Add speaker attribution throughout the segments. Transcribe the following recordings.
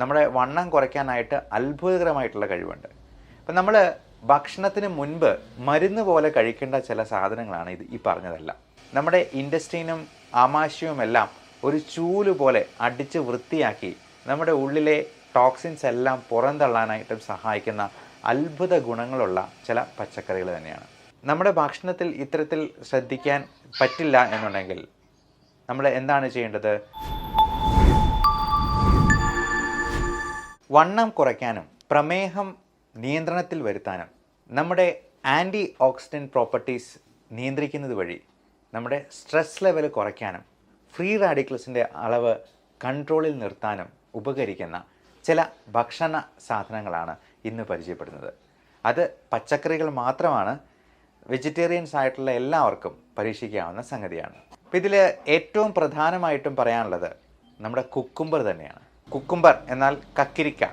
Speaker 1: നമ്മുടെ വണ്ണം കുറയ്ക്കാനായിട്ട് അത്ഭുതകരമായിട്ടുള്ള കഴിവുണ്ട്. അപ്പം നമ്മൾ ഭക്ഷണത്തിന് മുൻപ് മരുന്ന് പോലെ കഴിക്കേണ്ട ചില സാധനങ്ങളാണ് ഈ പറഞ്ഞതെല്ലാം. നമ്മുടെ ഇൻറ്റസ്റ്റൈനും ആമാശയവുമെല്ലാം ഒരു ചൂല് പോലെ അടിച്ച് വൃത്തിയാക്കി നമ്മുടെ ഉള്ളിലെ ടോക്സിൻസ് എല്ലാം പുറന്തള്ളാനായിട്ടും സഹായിക്കുന്ന അത്ഭുത ഗുണങ്ങളുള്ള ചില പച്ചക്കറികൾ തന്നെയാണ്. നമ്മുടെ ഭക്ഷണത്തിൽ ഇത്തരത്തിൽ ശ്രദ്ധിക്കാൻ പറ്റില്ല എന്നുണ്ടെങ്കിൽ നമ്മൾ എന്താണ് ചെയ്യേണ്ടത്? വണ്ണം കുറയ്ക്കാനും പ്രമേഹം നിയന്ത്രണത്തിൽ വരുത്താനും നമ്മുടെ ആൻറ്റി ഓക്സിഡൻറ്റ് പ്രോപ്പർട്ടീസ് നിയന്ത്രിക്കുന്നത് വഴി നമ്മുടെ സ്ട്രെസ് ലെവൽ കുറയ്ക്കാനും ഫ്രീ റാഡിക്കൽസിൻ്റെ അളവ് കൺട്രോളിൽ നിർത്താനും ഉപകരിക്കുന്ന ചില ഭക്ഷണ സാധനങ്ങളാണ് ഇന്ന് പരിചയപ്പെടുന്നത്. അത് പച്ചക്കറികൾ മാത്രമാണ്. വെജിറ്റേറിയൻസ് ആയിട്ടുള്ള എല്ലാവർക്കും പരീക്ഷിക്കാവുന്ന സംഗതിയാണ്. അപ്പോൾ ഇതിൽ ഏറ്റവും പ്രധാനമായിട്ടും പറയാനുള്ളത് നമ്മുടെ കുക്കുംബർ തന്നെയാണ്. കുക്കുംബർ എന്നാൽ കക്കിരിക്ക,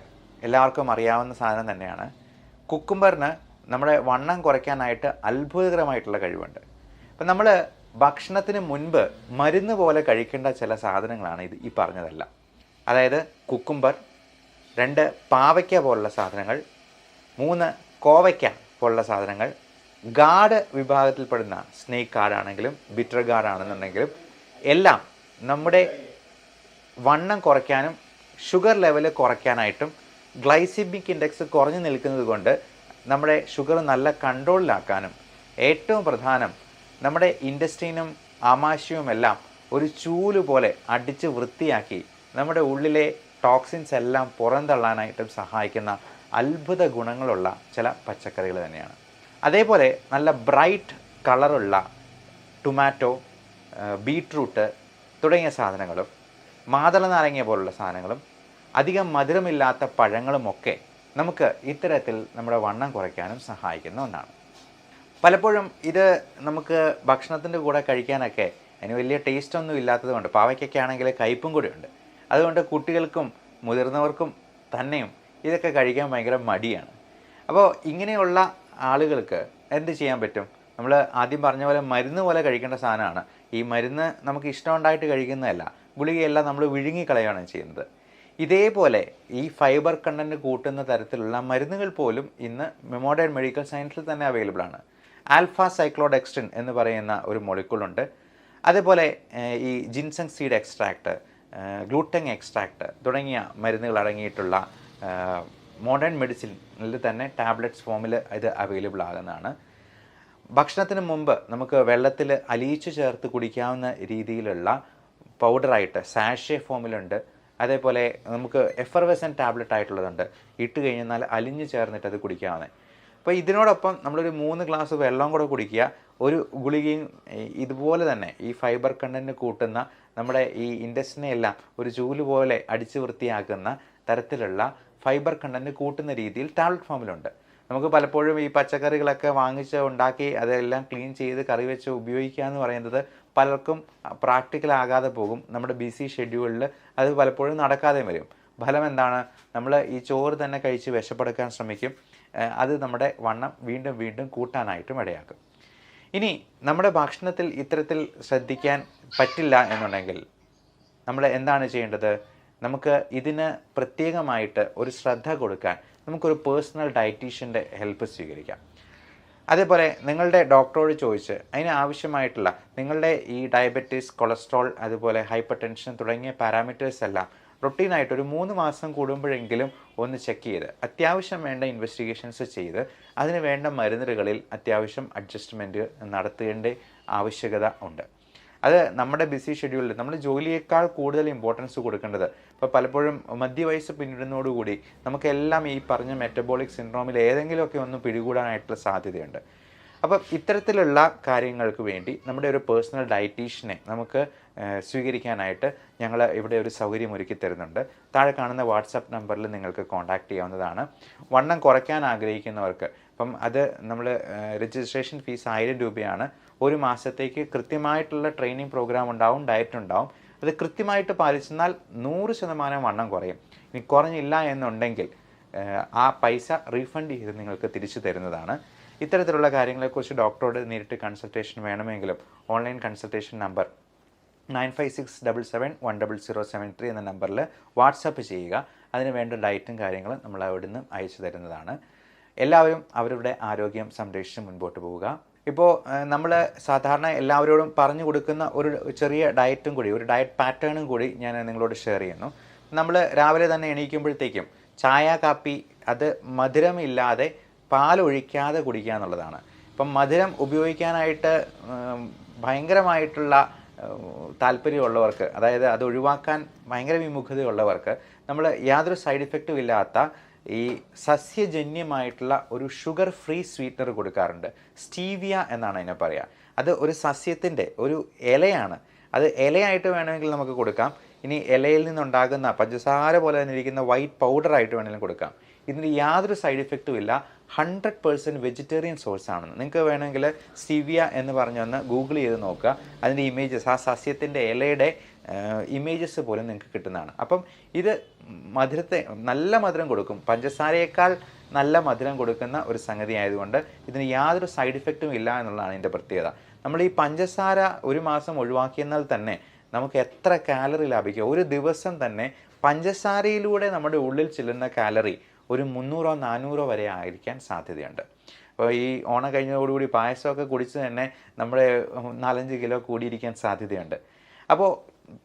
Speaker 1: എല്ലാവർക്കും അറിയാവുന്ന സാധനം തന്നെയാണ്. കുക്കുംബറിന് നമ്മുടെ വണ്ണം കുറയ്ക്കാനായിട്ട് അത്ഭുതകരമായിട്ടുള്ള കഴിവുണ്ട്. അപ്പം നമ്മൾ ഭക്ഷണത്തിന് മുൻപ് മരുന്ന് പോലെ കഴിക്കേണ്ട ചില സാധനങ്ങളാണ് ഈ പറഞ്ഞതെല്ലാം. അതായത് കുക്കുംബർ, 2 പാവയ്ക്ക പോലുള്ള സാധനങ്ങൾ, 3 കോവയ്ക്ക പോലുള്ള സാധനങ്ങൾ, ഗാഡ് വിഭാഗത്തിൽപ്പെടുന്ന സ്നേക്ക് ഗാർഡാണെങ്കിലും ബിറ്റർ ഗാർഡാണെന്നുണ്ടെങ്കിലും എല്ലാം നമ്മുടെ വണ്ണം കുറയ്ക്കാനും ഷുഗർ ലെവൽ കുറയ്ക്കാനായിട്ടും ഗ്ലൈസിമിക് ഇൻഡെക്സ് കുറഞ്ഞു നിൽക്കുന്നത് കൊണ്ട് നമ്മുടെ ഷുഗർ നല്ല കൺട്രോളിലാക്കാനും ഏറ്റവും പ്രധാനം നമ്മുടെ ഇൻറ്റസ്റ്റൈനും ആമാശയവും എല്ലാം ഒരു ചൂല് പോലെ അടിച്ച് വൃത്തിയാക്കി നമ്മുടെ ഉള്ളിലെ ടോക്സിൻസ് എല്ലാം പുറന്തള്ളാനായിട്ടും സഹായിക്കുന്ന അത്ഭുത ഗുണങ്ങളുള്ള ചില പച്ചക്കറികൾ തന്നെയാണ്. അതേപോലെ നല്ല ബ്രൈറ്റ് കളറുള്ള ടൊമാറ്റോ, ബീട്രൂട്ട് തുടങ്ങിയ സാധനങ്ങളും മാതള നാരങ്ങ പോലുള്ള സാധനങ്ങളും അധികം മധുരമില്ലാത്ത പഴങ്ങളുമൊക്കെ നമുക്ക് ഇത്തരത്തിൽ നമ്മുടെ വണ്ണം കുറയ്ക്കാനും സഹായിക്കുന്ന ഒന്നാണ്. പലപ്പോഴും ഇത് നമുക്ക് ഭക്ഷണത്തിൻ്റെ കൂടെ കഴിക്കാനൊക്കെ അതിന് വലിയ ടേസ്റ്റൊന്നും ഇല്ലാത്തത് കൊണ്ട്, പാവയ്ക്കൊക്കെ ആണെങ്കിൽ കയ്പും കൂടി ഉണ്ട്, അതുകൊണ്ട് കുട്ടികൾക്കും മുതിർന്നവർക്കും തന്നെയും ഇതൊക്കെ കഴിക്കാൻ ഭയങ്കര മടിയാണ്. അപ്പോൾ ഇങ്ങനെയുള്ള ആളുകൾക്ക് എന്ത് ചെയ്യാൻ പറ്റും? നമ്മൾ ആദ്യം പറഞ്ഞ പോലെ മരുന്ന് പോലെ കഴിക്കേണ്ട സാധനമാണ്. ഈ മരുന്ന് നമുക്ക് ഇഷ്ടമുണ്ടായിട്ട് കഴിക്കുന്നതല്ല, ഗുളികയെല്ലാം നമ്മൾ വിഴുങ്ങിക്കളയാണ് ചെയ്യുന്നത്. ഇതേപോലെ ഈ ഫൈബർ കണ്ടൻറ്റ് കൂട്ടുന്ന തരത്തിലുള്ള മരുന്നുകൾ പോലും ഇന്ന് മോഡേൺ മെഡിക്കൽ സയൻസിൽ തന്നെ അവൈലബിൾ ആണ്. ആൽഫ സൈക്ലോഡെക്സ്ട്രിൻ എന്ന് പറയുന്ന ഒരു മോളിക്യൂളുണ്ട്. അതേപോലെ ഈ ജിൻസങ് സീഡ് എക്സ്ട്രാക്ട്, ഗ്ലൂട്ടങ് എക്സ്ട്രാക്ട് തുടങ്ങിയ മരുന്നുകൾ അടങ്ങിയിട്ടുള്ള മോഡേൺ മെഡിസിനിൽ തന്നെ ടാബ്ലറ്റ്സ് ഫോമിൽ ഇത് അവൈലബിൾ ആകുന്നതാണ്. ഭക്ഷണത്തിന് മുമ്പ് നമുക്ക് വെള്ളത്തിൽ അലിയിച്ചു ചേർത്ത് കുടിക്കാവുന്ന രീതിയിലുള്ള പൗഡറായിട്ട് സാഷെ ഫോമിലുണ്ട്. അതേപോലെ നമുക്ക് എഫർവെസൻ ടാബ്ലറ്റ് ആയിട്ടുള്ളതുണ്ട്, ഇട്ട് കഴിഞ്ഞാൽ അലിഞ്ഞു ചേർന്നിട്ട് അത് കുടിക്കാവുന്നത്. അപ്പോൾ ഇതിനോടൊപ്പം നമ്മളൊരു 3 ഗ്ലാസ് വെള്ളം കൂടെ കുടിക്കുക. ഒരു ഗുളികയും ഇതുപോലെ തന്നെ ഈ ഫൈബർ കണ്ടൻറ്റ് കൂട്ടുന്ന നമ്മുടെ ഈ ഇൻറ്റസ്റ്റിനെ എല്ലാം ഒരു ചൂല് പോലെ അടിച്ച് വൃത്തിയാക്കുന്ന തരത്തിലുള്ള ഫൈബർ കണ്ടൻറ്റ് കൂട്ടുന്ന രീതിയിൽ ടാബ്ലറ്റ് ഫോമിലുണ്ട്. നമുക്ക് പലപ്പോഴും ഈ പച്ചക്കറികളൊക്കെ വാങ്ങിച്ച് ഉണ്ടാക്കി അതെല്ലാം ക്ലീൻ ചെയ്ത് കറി വെച്ച് ഉപയോഗിക്കുക എന്ന് പറയുന്നത് പലർക്കും പ്രാക്ടിക്കൽ ആകാതെ പോകും. നമ്മുടെ ബിസി ഷെഡ്യൂളിൽ അത് പലപ്പോഴും നടക്കാതെ വരും. ഫലം എന്താണ്? നമ്മൾ ഈ ചോറ് തന്നെ കഴിച്ച് വിശപ്പെടുക്കാൻ ശ്രമിക്കും. അത് നമ്മുടെ വണ്ണം വീണ്ടും വീണ്ടും കൂട്ടാനായിട്ടും ഇടയാക്കും. ഇനി നമ്മുടെ ഭക്ഷണത്തിൽ ഇത്തരത്തിൽ ശ്രദ്ധിക്കാൻ പറ്റില്ല എന്നുണ്ടെങ്കിൽ നമ്മൾ എന്താണ് ചെയ്യേണ്ടത്? നമുക്ക് ഇതിന് പ്രത്യേകമായിട്ട് ഒരു ശ്രദ്ധ കൊടുക്കാൻ നമുക്കൊരു പേഴ്സണൽ ഡയറ്റീഷ്യൻ്റെ ഹെൽപ്പ് സ്വീകരിക്കാം. അതേപോലെ നിങ്ങളുടെ ഡോക്ടറോട് ചോദിച്ച് അതിന് ആവശ്യമായിട്ടുള്ള നിങ്ങളുടെ ഈ ഡയബറ്റീസ്, കൊളസ്ട്രോൾ, അതുപോലെ ഹൈപ്പർ ടെൻഷൻ തുടങ്ങിയ പാരാമീറ്റേഴ്സ് എല്ലാം റൊട്ടീനായിട്ട് ഒരു 3 മാസം കൂടുമ്പോഴെങ്കിലും ഒന്ന് ചെക്ക് ചെയ്ത് അത്യാവശ്യം വേണ്ട ഇൻവെസ്റ്റിഗേഷൻസ് ചെയ്ത് അതിന് വേണ്ട മരുന്നുകളിൽ അത്യാവശ്യം അഡ്ജസ്റ്റ്മെൻറ്റ് നടത്തേണ്ട ആവശ്യകത ഉണ്ട്. അത് നമ്മുടെ ബിസി ഷെഡ്യൂളിൽ നമ്മൾ ജോലിയേക്കാൾ കൂടുതൽ ഇമ്പോർട്ടൻസ് കൊടുക്കേണ്ടത്. ഇപ്പോൾ പലപ്പോഴും മധ്യവയസ്സ് പിന്നിടുന്നതോടുകൂടി നമുക്കെല്ലാം ഈ പറഞ്ഞ മെറ്റബോളിക് സിൻഡ്രോമിൽ ഏതെങ്കിലുമൊക്കെ ഒന്ന് പിടികൂടാനായിട്ടുള്ള സാധ്യതയുണ്ട്. അപ്പം ഇത്തരത്തിലുള്ള കാര്യങ്ങൾക്ക് വേണ്ടി നമ്മുടെ ഒരു പേഴ്സണൽ ഡയറ്റീഷ്യനെ നമുക്ക് സ്വീകരിക്കാനായിട്ട് ഞങ്ങൾ ഇവിടെ ഒരു സൗകര്യം ഒരുക്കി തരുന്നുണ്ട്. താഴെ കാണുന്ന വാട്സപ്പ് നമ്പറിൽ നിങ്ങൾക്ക് കോൺടാക്റ്റ് ചെയ്യാവുന്നതാണ്. വണ്ണം കുറയ്ക്കാൻ ആഗ്രഹിക്കുന്നവർക്ക് അപ്പം അത് നമ്മൾ രജിസ്ട്രേഷൻ ഫീസ് 1000 രൂപയാണ്. ഒരു മാസത്തേക്ക് കൃത്യമായിട്ടുള്ള ട്രെയിനിങ് പ്രോഗ്രാം ഉണ്ടാവും, ഡയറ്റ് ഉണ്ടാവും. അത് കൃത്യമായിട്ട് പാലിച്ചെന്നാൽ 100% വണ്ണം കുറയും. ഇനി കുറഞ്ഞില്ല എന്നുണ്ടെങ്കിൽ ആ പൈസ റീഫണ്ട് ചെയ്ത് നിങ്ങൾക്ക് തിരിച്ചു തരുന്നതാണ്. ഇത്തരത്തിലുള്ള കാര്യങ്ങളെക്കുറിച്ച് ഡോക്ടറോട് നേരിട്ട് കൺസൾട്ടേഷൻ വേണമെങ്കിലും ഓൺലൈൻ കൺസൾട്ടേഷൻ നമ്പർ 9567710073 എന്ന നമ്പറിൽ വാട്സപ്പ് ചെയ്യുക. അതിന് വേണ്ട ഡയറ്റും കാര്യങ്ങളും നമ്മൾ അവിടുന്ന് അയച്ചു തരുന്നതാണ്. എല്ലാവരും അവരുടെ ആരോഗ്യം സംരക്ഷിച്ച് മുൻപോട്ട് പോവുക. ഇപ്പോൾ നമ്മൾ സാധാരണ എല്ലാവരോടും പറഞ്ഞു കൊടുക്കുന്ന ഒരു ചെറിയ ഡയറ്റും കൂടി, ഒരു ഡയറ്റ് പാറ്റേണും കൂടി ഞാൻ നിങ്ങളോട് ഷെയർ ചെയ്യുന്നു. നമ്മൾ രാവിലെ തന്നെ എണീക്കുമ്പോഴത്തേക്കും ചായ കാപ്പി അത് മധുരമില്ലാതെ പാലൊഴിക്കാതെ കുടിക്കുക എന്നുള്ളതാണ്. ഇപ്പം മധുരം ഉപയോഗിക്കാനായിട്ട് ഭയങ്കരമായിട്ടുള്ള താല്പര്യമുള്ളവർക്ക്, അതായത് അത് ഒഴിവാക്കാൻ ഭയങ്കര വിമുഖതയുള്ളവർക്ക് നമ്മൾ യാതൊരു സൈഡ് ഇഫക്റ്റും ഇല്ലാത്ത ഈ സസ്യജന്യമായിട്ടുള്ള ഒരു ഷുഗർ ഫ്രീ സ്വീറ്റ്നർ കൊടുക്കാറുണ്ട്. സ്റ്റീവിയ എന്നാണ് അതിനെ പറയുക. അത് ഒരു സസ്യത്തിൻ്റെ ഒരു ഇലയാണ്. അത് ഇലയായിട്ട് വേണമെങ്കിൽ നമുക്ക് കൊടുക്കാം. ഇനി ഇലയിൽ നിന്നുണ്ടാകുന്ന പഞ്ചസാര പോലെ തന്നെ ഇരിക്കുന്ന വൈറ്റ് പൗഡറായിട്ട് വേണമെങ്കിലും കൊടുക്കാം. ഇതിന് യാതൊരു സൈഡ് ഇഫക്റ്റും ഇല്ല. 100% വെജിറ്റേറിയൻ സോഴ്സ് ആണെന്ന്. നിങ്ങൾക്ക് വേണമെങ്കിൽ സ്റ്റീവിയ എന്ന് പറഞ്ഞൊന്ന് ഗൂഗിൾ ചെയ്ത് നോക്കുക. അതിൻ്റെ ഇമേജസ്, ആ സസ്യത്തിൻ്റെ ഇലയുടെ ഇമേജസ് പോലും നിങ്ങൾക്ക് കിട്ടുന്നതാണ്. അപ്പം ഇത് മധുരത്തെ നല്ല മധുരം കൊടുക്കും, പഞ്ചസാരയേക്കാൾ നല്ല മധുരം കൊടുക്കുന്ന ഒരു സംഗതി ആയതുകൊണ്ട് ഇതിന് യാതൊരു സൈഡ് ഇഫക്റ്റും ഇല്ല എന്നുള്ളതാണ് ഇതിൻ്റെ പ്രത്യേകത. നമ്മൾ ഈ പഞ്ചസാര ഒരു മാസം ഒഴിവാക്കിയെന്നാൽ തന്നെ നമുക്ക് എത്ര കാലറി ലാഭിക്കുക. ഒരു ദിവസം തന്നെ പഞ്ചസാരയിലൂടെ നമ്മുടെ ഉള്ളിൽ ചെല്ലുന്ന കാലറി ഒരു 300-400 വരെ ആയിരിക്കാൻ സാധ്യതയുണ്ട്. അപ്പോൾ ഈ ഓണം കഴിഞ്ഞതോടുകൂടി പായസമൊക്കെ കുടിച്ച് തന്നെ നമ്മുടെ 4-5 കിലോ കൂടിയിരിക്കാൻ സാധ്യതയുണ്ട്. അപ്പോൾ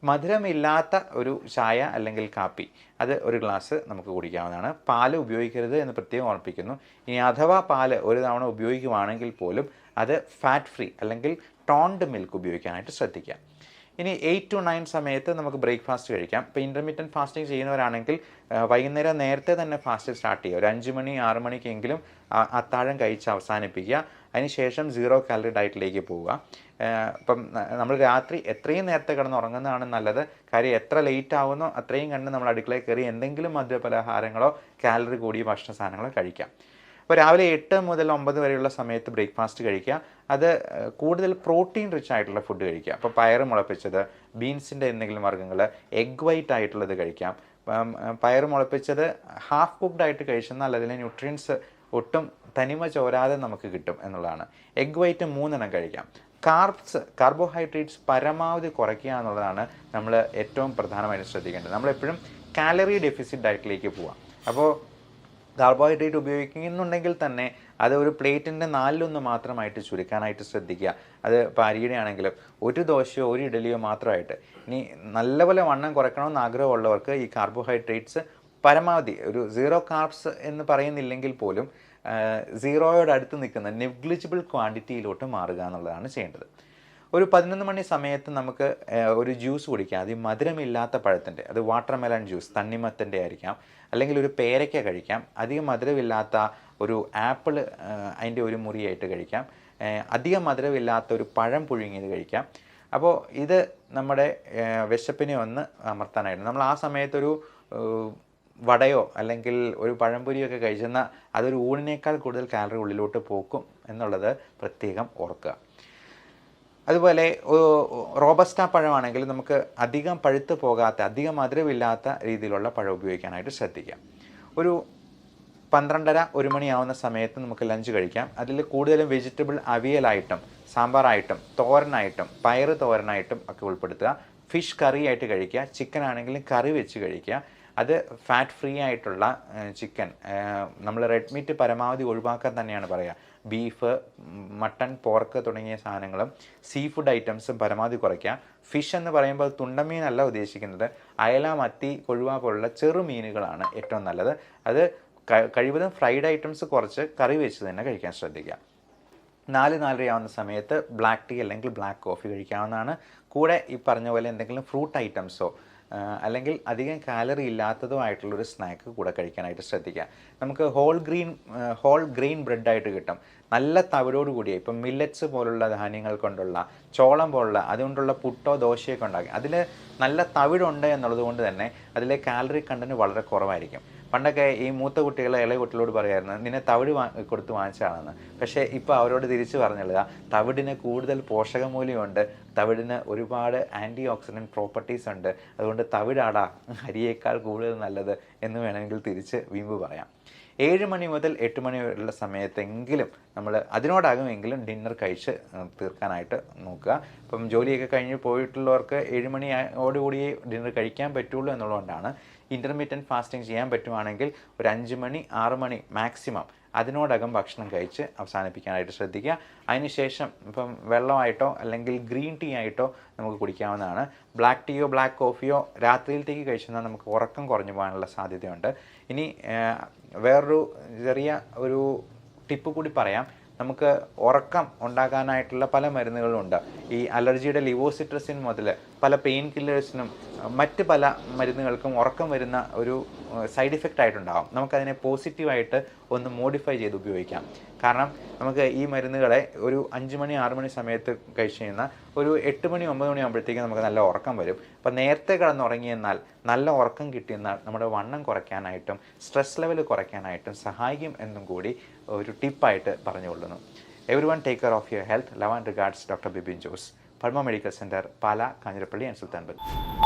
Speaker 1: മധുരമില്ലാത്ത ഒരു ചായ അല്ലെങ്കിൽ കാപ്പി അത് ഒരു ഗ്ലാസ് നമുക്ക് കുടിക്കാവുന്നതാണ്. പാല് ഉപയോഗിക്കരുത് എന്ന് പ്രത്യേകം ഓർമ്മിപ്പിക്കുന്നു. ഇനി അഥവാ പാല് ഒരു തവണ ഉപയോഗിക്കുവാണെങ്കിൽ പോലും അത് ഫാറ്റ് ഫ്രീ അല്ലെങ്കിൽ ടോൺഡ് മിൽക്ക് ഉപയോഗിക്കാനായിട്ട് ശ്രദ്ധിക്കാം. ഇനി 8 to 9 സമയത്ത് നമുക്ക് ബ്രേക്ക്ഫാസ്റ്റ് കഴിക്കാം. ഇപ്പോൾ ഇൻ്റർമീഡിയൻറ്റ് ഫാസ്റ്റിംഗ് ചെയ്യുന്നവരാണെങ്കിൽ വൈകുന്നേരം നേരത്തെ തന്നെ ഫാസ്റ്റ് സ്റ്റാർട്ട് ചെയ്യുക. ഒരു 5 മണി 6 മണിക്കെങ്കിലും അത്താഴം കഴിച്ച് അവസാനിപ്പിക്കുക. അതിനുശേഷം 0 കാലറി ഡയറ്റിലേക്ക് പോവുക. ഇപ്പം നമ്മൾ രാത്രി എത്രയും നേരത്തെ കിടന്ന് ഉറങ്ങുന്നതാണ് നല്ലത്. കാര്യം എത്ര ലേറ്റ് ആവുന്നോ അത്രയും കണ്ട് നമ്മൾ അടുക്കളയിൽ കയറി എന്തെങ്കിലും മധുരപലഹാരങ്ങളോ കാലറി കൂടിയ ഭക്ഷണ സാധനങ്ങളോ കഴിക്കാം. അപ്പോൾ രാവിലെ 8 മുതൽ 9 വരെയുള്ള സമയത്ത് ബ്രേക്ക്ഫാസ്റ്റ് കഴിക്കുക. അത് കൂടുതൽ പ്രോട്ടീൻ റിച്ച് ആയിട്ടുള്ള ഫുഡ് കഴിക്കുക. അപ്പോൾ പയറ് മുളപ്പിച്ചത്, ബീൻസിൻ്റെ എന്തെങ്കിലും വർഗ്ഗങ്ങൾ, എഗ് വൈറ്റ് ആയിട്ടുള്ളത് കഴിക്കാം. പയറ് മുളപ്പിച്ചത് ഹാഫ് കുക്ക്ഡ് ആയിട്ട് കഴിച്ചെന്നാൽ അതിലെ ന്യൂട്രിയൻസ് ഒട്ടും തനിമ ചോരാതെ നമുക്ക് കിട്ടും എന്നുള്ളതാണ്. എഗ് വൈറ്റ് 3 എണ്ണം കഴിക്കാം. കാർബോഹൈഡ്രേറ്റ്സ് പരമാവധി കുറയ്ക്കുക എന്നുള്ളതാണ് നമ്മൾ ഏറ്റവും പ്രധാനമായിട്ട് ശ്രദ്ധിക്കേണ്ടത്. നമ്മളെപ്പോഴും കാലറി ഡെഫിസിറ്റ് ഡയറ്റിലേക്ക് പോവാം. അപ്പോൾ കാർബോഹൈഡ്രേറ്റ് ഉപയോഗിക്കുന്നുണ്ടെങ്കിൽ തന്നെ അത് ഒരു പ്ലേറ്റിൻ്റെ 4/1 മാത്രമായിട്ട് ചുരുക്കാനായിട്ട് ശ്രദ്ധിക്കുക. അത് ഇപ്പോൾ അരിയുടെ ആണെങ്കിലും ഒരു ദോശയോ ഒരു ഇഡലിയോ മാത്രമായിട്ട്. ഇനി നല്ലപോലെ വണ്ണം കുറയ്ക്കണമെന്ന് ആഗ്രഹമുള്ളവർക്ക് ഈ കാർബോഹൈഡ്രേറ്റ്സ് പരമാവധി ഒരു 0 കാർബ്സ് എന്ന് പറയുന്നില്ലെങ്കിൽ പോലും 0യോടടുത്ത് നിൽക്കുന്ന നെഗ്ലിജിബിൾ ക്വാണ്ടിറ്റിയിലോട്ട് മാറുക എന്നുള്ളതാണ് ചെയ്യേണ്ടത്. ഒരു 11 മണി സമയത്ത് നമുക്ക് ഒരു ജ്യൂസ് കുടിക്കാം. അത് മധുരമില്ലാത്ത പഴത്തിൻ്റെ, അത് വാട്ടർമെലൺ ജ്യൂസ്, തണ്ണിമത്തൻ്റെ ആയിരിക്കാം, അല്ലെങ്കിൽ ഒരു പേരയ്ക്ക കഴിക്കാം. അധികം മധുരമില്ലാത്ത ഒരു ആപ്പിൾ അതിൻ്റെ ഒരു മുറിയായിട്ട് കഴിക്കാം. അധികം മധുരമില്ലാത്ത ഒരു പഴം പുഴുങ്ങിയത് കഴിക്കാം. അപ്പോൾ ഇത് നമ്മുടെ വിശപ്പിനെ ഒന്ന് അമർത്താനായിട്ട് നമ്മൾ ആ സമയത്തൊരു വടയോ അല്ലെങ്കിൽ ഒരു പഴംപൊരിയോ ഒക്കെ കഴിച്ചെന്നാൽ അതൊരു ഊണിനേക്കാൾ കൂടുതൽ കാലറി ഉള്ളിലോട്ട് പോക്കും എന്നുള്ളത് പ്രത്യേകം ഓർക്കുക. അതുപോലെ റോബസ്റ്റ പഴമാണെങ്കിൽ നമുക്ക് അധികം പഴുത്ത് പോകാത്ത, അധികം മധുരമില്ലാത്ത രീതിയിലുള്ള പഴം ഉപയോഗിക്കാനായിട്ട് ശ്രദ്ധിക്കാം. ഒരു 12:30-1 മണിയാവുന്ന സമയത്ത് നമുക്ക് ലഞ്ച് കഴിക്കാം. അതിൽ കൂടുതലും വെജിറ്റബിൾ അവിയലായിട്ടും സാമ്പാറായിട്ടും തോരനായിട്ടും പയറ് തോരനായിട്ടും ഒക്കെ ഉൾപ്പെടുത്തുക. ഫിഷ് കറി ആയിട്ട് കഴിക്കുക. ചിക്കൻ ആണെങ്കിലും കറി വെച്ച് കഴിക്കുക. അത് ഫാറ്റ് ഫ്രീ ആയിട്ടുള്ള ചിക്കൻ, നമ്മൾ റെഡ് മീറ്റ് പരമാവധി ഒഴിവാക്കാൻ തന്നെയാണ് പറയുക. ബീഫ്, മട്ടൺ, പോർക്ക് തുടങ്ങിയ സാധനങ്ങളും സീ ഫുഡ് ഐറ്റംസും പരമാവധി കുറയ്ക്കുക. ഫിഷ് എന്ന് പറയുമ്പോൾ തുണ്ടമീനല്ല ഉദ്ദേശിക്കുന്നത്. അയല, മത്തി, കൊഴുവ പോലുള്ള ചെറുമീനുകളാണ് ഏറ്റവും നല്ലത്. അത് കഴിവതും ഫ്രൈഡ് ഐറ്റംസ് കുറച്ച് കറി വെച്ച് തന്നെ കഴിക്കാൻ ശ്രദ്ധിക്കുക. 4-4:30 ആവുന്ന സമയത്ത് ബ്ലാക്ക് ടീ അല്ലെങ്കിൽ ബ്ലാക്ക് കോഫി കഴിക്കാവുന്നതാണ്. കൂടെ ഈ പറഞ്ഞ പോലെ എന്തെങ്കിലും ഫ്രൂട്ട് ഐറ്റംസോ അല്ലെങ്കിൽ അധികം കാലറി ഇല്ലാത്തതോ ആയിട്ടുള്ളൊരു സ്നാക്ക് കൂടെ കഴിക്കാനായിട്ട് ശ്രദ്ധിക്കുക. നമുക്ക് ഹോൾ ഗ്രെയിൻ ബ്രെഡായിട്ട് കിട്ടും. നല്ല തവിടോട് കൂടിയ, ഇപ്പം മില്ലറ്റ്സ് പോലുള്ള ധാന്യങ്ങൾ കൊണ്ടുള്ള, ചോളം പോലുള്ള അതുകൊണ്ടുള്ള പുട്ടോ ദോശയൊക്കെ ഉണ്ടാക്കി അതിൽ നല്ല തവിടുണ്ട് എന്നുള്ളത് കൊണ്ട് തന്നെ അതിലെ കാലറി കണ്ടന്റ് വളരെ കുറവായിരിക്കും. പണ്ടൊക്കെ ഈ മൂത്ത കുട്ടികളെ ഇളയ കുട്ടികളോട് പറയായിരുന്നു, നിന്നെ തവിട് കൊടുത്ത് വാങ്ങിച്ചാണെന്ന്. പക്ഷേ ഇപ്പോൾ അവരോട് തിരിച്ചു പറഞ്ഞുള്ളത്, തവിടിന് കൂടുതൽ പോഷകമൂല്യമുണ്ട്, തവിടിന് ഒരുപാട് ആൻറ്റി ഓക്സിഡൻറ്റ് പ്രോപ്പർട്ടീസ് ഉണ്ട്, അതുകൊണ്ട് തവിടാടാ അരിയേക്കാൾ കൂടുതൽ നല്ലത് എന്ന് വേണമെങ്കിൽ തിരിച്ച് വീമ്പ് പറയാം. 7 മണി മുതൽ 8 മണി വരെയുള്ള സമയത്തെങ്കിലും നമ്മൾ അതിനോടാകുമെങ്കിലും ഡിന്നർ കഴിച്ച് തീർക്കാനായിട്ട് നോക്കുക. ഇപ്പം ജോലിയൊക്കെ കഴിഞ്ഞ് പോയിട്ടുള്ളവർക്ക് 7 മണിയോടുകൂടി ഡിന്നർ കഴിക്കാൻ പറ്റുള്ളൂ എന്നുള്ളതുകൊണ്ടാണ് ഇൻ്റർമീഡിയൻറ്റ് ഫാസ്റ്റിംഗ് ചെയ്യാൻ പറ്റുവാണെങ്കിൽ ഒരു 5 മണി 6 മണി മാക്സിമം അതിനോടകം ഭക്ഷണം കഴിച്ച് അവസാനിപ്പിക്കാനായിട്ട് ശ്രദ്ധിക്കുക. അതിനുശേഷം ഇപ്പം വെള്ളമായിട്ടോ അല്ലെങ്കിൽ ഗ്രീൻ ടീ ആയിട്ടോ നമുക്ക് കുടിക്കാവുന്നതാണ്. ബ്ലാക്ക് ടീയോ ബ്ലാക്ക് കോഫിയോ രാത്രിയിലത്തേക്ക് കഴിച്ചെന്നാൽ നമുക്ക് ഉറക്കം കുറഞ്ഞു പോകാനുള്ള സാധ്യതയുണ്ട്. ഇനി വേറൊരു ചെറിയ ഒരു ടിപ്പ് കൂടി പറയാം. നമുക്ക് ഉറക്കം ഉണ്ടാക്കാനായിട്ടുള്ള പല മരുന്നുകളുണ്ട്. ഈ അലർജിയുടെ ലിവോസിട്രസിൻ മുതൽ പല പെയിൻ കില്ലേഴ്സിനും മറ്റ് പല മരുന്നുകൾക്കും ഉറക്കം വരുന്ന ഒരു സൈഡ് ഇഫക്റ്റ് ആയിട്ടുണ്ടാകും. നമുക്കതിനെ പോസിറ്റീവായിട്ട് ഒന്ന് മോഡിഫൈ ചെയ്ത് ഉപയോഗിക്കാം. കാരണം നമുക്ക് ഈ മരുന്നുകളെ ഒരു 5 മണി 6 മണി സമയത്ത് കഴിച്ച് കഴിഞ്ഞാൽ ഒരു 8 മണി 9 മണി ആകുമ്പോഴത്തേക്കും നമുക്ക് നല്ല ഉറക്കം വരും. അപ്പോൾ നേരത്തെ കിടന്നുറങ്ങിയെന്നാൽ നല്ല ഉറക്കം കിട്ടിയെന്നാൽ നമ്മുടെ വണ്ണം കുറയ്ക്കാനായിട്ടും സ്ട്രെസ് ലെവൽ കുറയ്ക്കാനായിട്ടും സഹായിക്കും എന്നും കൂടി ഒരു ടിപ്പായിട്ട് പറഞ്ഞുകൊള്ളുന്നു. Everyone take care of your health. Love and regards doctor Bibin Jose, Pulma medical centre, Pala, Kanjirappally and Sultan Bathery.